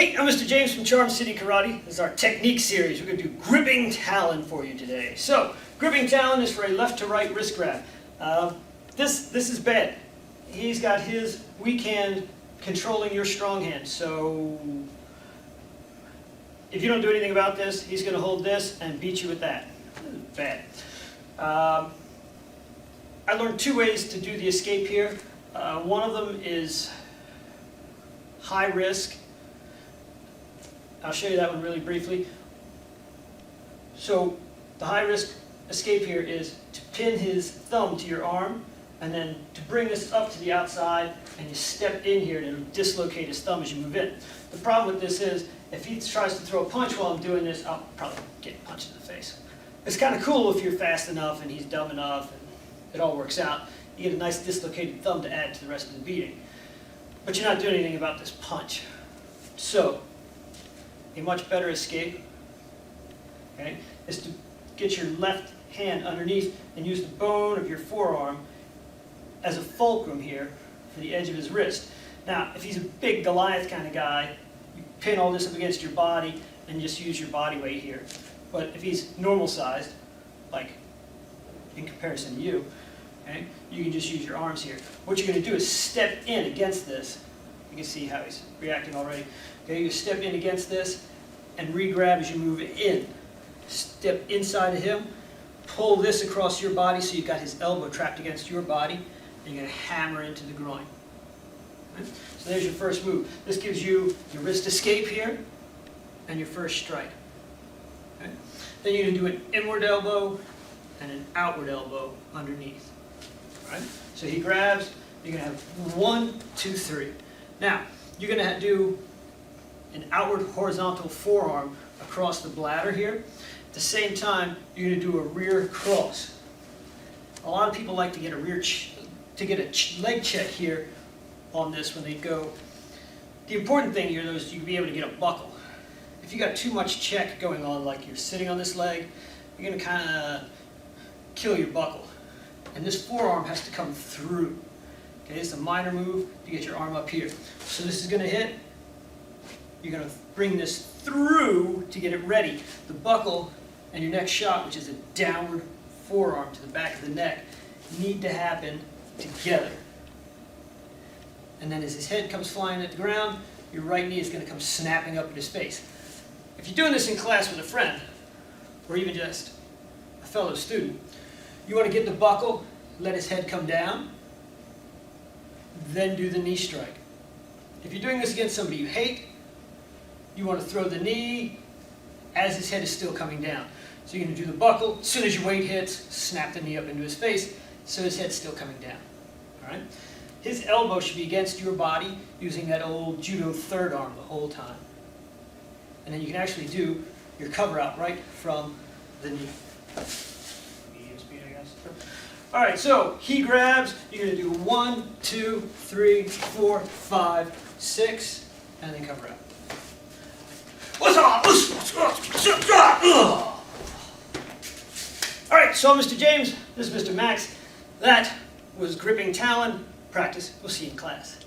Hey, I'm Mr. James from Charm City Karate. This is our technique series. We're going to do Gripping Talon for you today. So, Gripping Talon is for a left to right wrist grab. This is bad. He's got his weak hand controlling your strong hand. So, if you don't do anything about this, he's going to hold this and beat you with that. Bad. I learned two ways to do the escape here. One of them is high risk. I'll show you that one really briefly. So the high risk escape here is to pin his thumb to your arm and then to bring this up to the outside and you step in here to dislocate his thumb as you move in. The problem with this is if he tries to throw a punch while I'm doing this, I'll probably get punched in the face. It's kind of cool if you're fast enough and he's dumb enough and it all works out. You get a nice dislocated thumb to add to the rest of the beating. But you're not doing anything about this punch. So, a much better escape, okay, is to get your left hand underneath and use the bone of your forearm as a fulcrum here for the edge of his wrist. Now, if he's a big Goliath kind of guy, you pin all this up against your body and just use your body weight here. But if he's normal sized, like in comparison to you, okay, you can just use your arms here. What you're going to do is step in against this. You can see how he's reacting already. Okay, you step in against this and re-grab as you move in. Step inside of him, pull this across your body so you've got his elbow trapped against your body, and you're going to hammer into the groin. Right? So there's your first move. This gives you your wrist escape here and your first strike. Okay? Then you're going to do an inward elbow and an outward elbow underneath. Right? So he grabs, you're going to have 1, 2, 3. Now, you're going to do an outward horizontal forearm across the bladder here. At the same time, you're going to do a rear cross. A lot of people like to get a leg check here on this when they go. The important thing here, though, is you be able to get a buckle. If you got too much check going on, like you're sitting on this leg, you're going to kind of kill your buckle. And this forearm has to come through. Okay, it's a minor move to get your arm up here. So this is going to hit. You're going to bring this through to get it ready. The buckle and your next shot, which is a downward forearm to the back of the neck, need to happen together. And then as his head comes flying at the ground, your right knee is going to come snapping up in his face. If you're doing this in class with a friend, or even just a fellow student, you want to get the buckle, let his head come down, then do the knee strike. If you're doing this against somebody you hate, you want to throw the knee as his head is still coming down. So you're going to do the buckle, as soon as your weight hits, snap the knee up into his face, so his head's still coming down. All right? His elbow should be against your body using that old judo third arm the whole time. And then you can actually do your cover out right from the knee. Medium speed, I guess. All right, so he grabs, you're going to do 1, 2, 3, 4, 5, 6, and then cover out. All right, so Mr. James, this is Mr. Max. That was Gripping Talon practice. We'll see you in class.